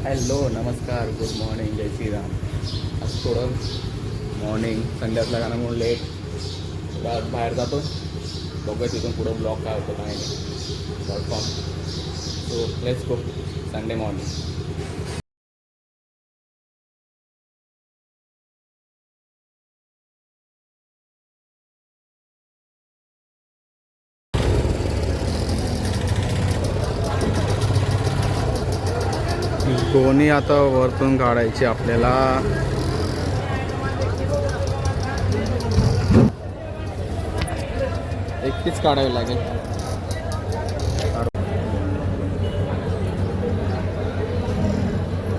Hello नमस्कार good morning जय श्रीराम. आज थोडं मॉर्निंग संडे असल्या कारणामुळे लेट थोडा आज बाहेर जातो. बघूया तिथून पुढं ब्लॉग काय होतं काय नाही dot com. So let's go Sunday morning. गोणी आता वरतून काढायची आपल्याला. एकटीच काढावी लागेल.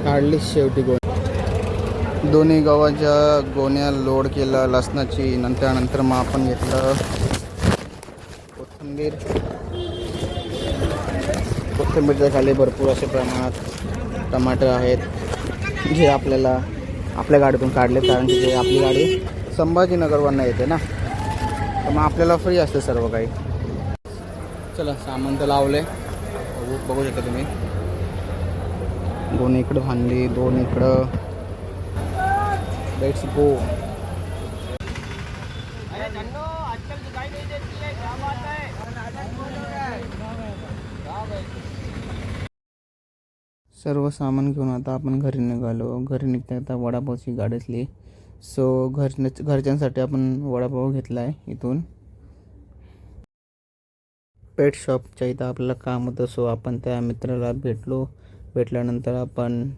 काढली शेवटी गोणी. दोन्ही गव्हाच्या गोण्या लोड केला लसणाची. नंतर मग आपण घेतलं कोथिंबीर. कोथिंबीरच्या खाली भरपूर असे प्रमाणात टमाटर आहेत जे आपल्याला आपल्या गाडीतून काढले, कारण की आपली गाडी संभाजीनगरवरनं येते ना, तर मग आपल्याला फ्री असते सर्व काही. चला सामान तर लावले, बघू शकता तुम्ही. दोन इकडं फांदली, दोन इकडं. Let's go. सर्व सामान घेऊन आता आपण घरी निघालो. घरी निघता आता वडापावची गाडी असली, सो घरच्यांसाठी आपण वडापाव घेतला आहे इथून. पेट शॉपच्या इथं आपल्याला काम होतं, सो आपण त्या मित्राला भेटल्यानंतर आपण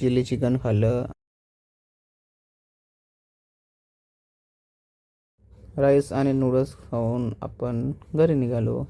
चिली चिकन खाल्लं. राईस आणि नूडल्स खाऊन आपण घरी निघालो.